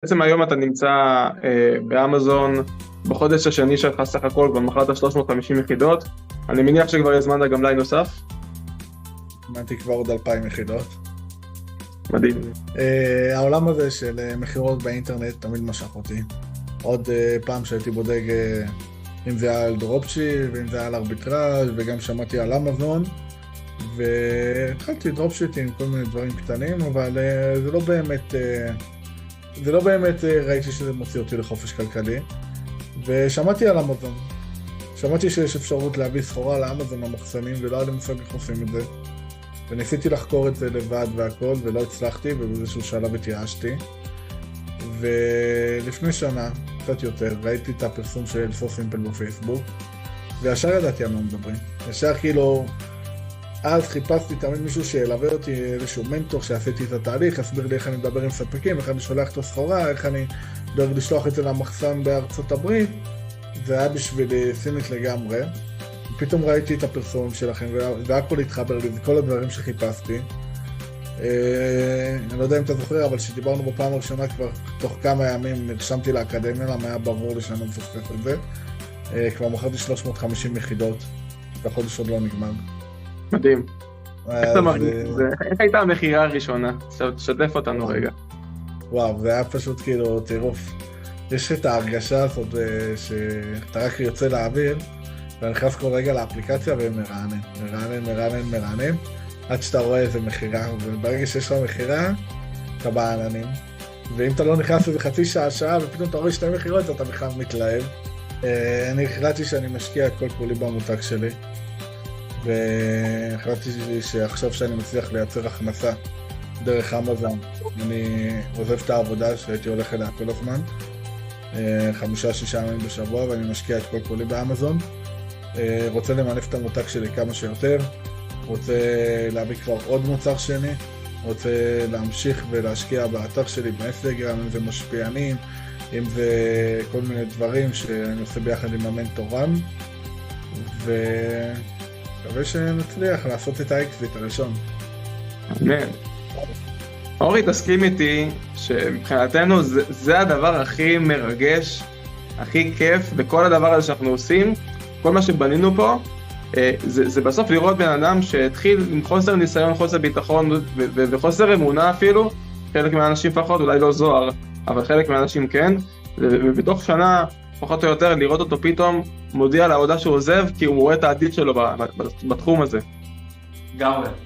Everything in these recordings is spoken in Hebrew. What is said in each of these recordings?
בעצם היום אתה נמצא באמזון, בחודש השני שלך סך הכל כבר מכרת 350 יחידות. אני מניח שכבר הזמנת גם ליין נוסף. הזמנתי כבר עוד 2,000 יחידות. מדהים. העולם הזה של מחירות באינטרנט תמיד משך אותי. עוד פעם שהייתי בודק אם זה היה על דרופשיפ, ואם זה היה על ארביטראז', וגם שמעתי על אמזון, והתחלתי דרופשיפים, כל מיני דברים קטנים, אבל זה לא באמת ראיתי שזה מוציא אותי לחופש כלכלי, ושמעתי על אמזון. שמעתי שיש אפשרות להביא סחורה לאמזון המחסנים, ולא היה לי מושג איך עושים את זה. וניסיתי לחקור את זה לבד והכל, ולא הצלחתי, ובאיזשהו שלב התייאשתי. ולפני שנה, קצת יותר, ראיתי את הפרסום של So Simple בפייסבוק, וישר ידעתי על מה מדברים. ישר כאילו, אז חיפשתי תמיד מישהו שילווה אותי, איזשהו מנטור שעשיתי את התהליך, הסביר לי איך אני מדבר עם ספקים, איך אני שולח את הסחורה, איך אני דואג לשלוח את זה למחסן בארצות הברית. זה היה בשבילי סינית לגמרי. פתאום ראיתי את הפרסומים שלכם, והכל התחבר לי, זה כל הדברים שחיפשתי. אני לא יודע אם אתה זוכר, אבל כשדיברנו בפעם הראשונה כבר תוך כמה ימים נרשמתי לאקדמיה, למה היה ברור לי שאני לא מפספס את זה. כבר מכרתי 350 יחידות, והחודש עוד לא נגמר. מדהים. איך אתה מרגיש את זה? איך הייתה המחירה הראשונה? שתף אותנו רגע. וואו, זה היה פשוט כאילו טירוף. יש את ההרגשה הזאת שאתה רק יוצא לאוויר, ואני נכנס כל רגע לאפליקציה ומרענן, עד שאתה רואה איזה מחירה, וברגע שיש לך מחירה, אתה בעננים. ואם אתה לא נכנס לזה חצי שעה, ופתאום אתה רואה שתי מחירות, אתה בכלל מתלהב. אני החלטתי שאני משקיע את כל כולי במותג שלי, והחלטתי שעכשיו שאני מצליח לייצר הכנסה דרך אמזון, אני עוזב את העבודה שהייתי הולך אליה כל הזמן, 5-6 ימים בשבוע, ואני משקיע את כל כולי באמזון. רוצה למנף את המותג שלי כמה שיותר, רוצה להביא כבר עוד מוצר שני, רוצה להמשיך ולהשקיע באתר שלי, באינסטגרם, אם זה משפיענים, אם זה כל מיני דברים שאני עושה ביחד עם המנטורן, ומקווה שנצליח לעשות את האקזיט הראשון. אמן. אורי, תסכים איתי שמבחינתנו זה הדבר הכי מרגש, הכי כיף בכל הדבר הזה שאנחנו עושים, כל מה שבנינו פה, זה בסוף לראות בן אדם שהתחיל עם חוסר ניסיון, חוסר ביטחון וחוסר אמונה אפילו, חלק מהאנשים פחות, אולי לא זוהר, אבל חלק מהאנשים כן, ובתוך שנה, פחות או יותר, לראות אותו פתאום מודיע לעבודה שהוא עוזב, כי הוא רואה את העתיד שלו בתחום הזה.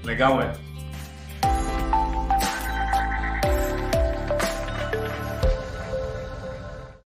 לגמרי.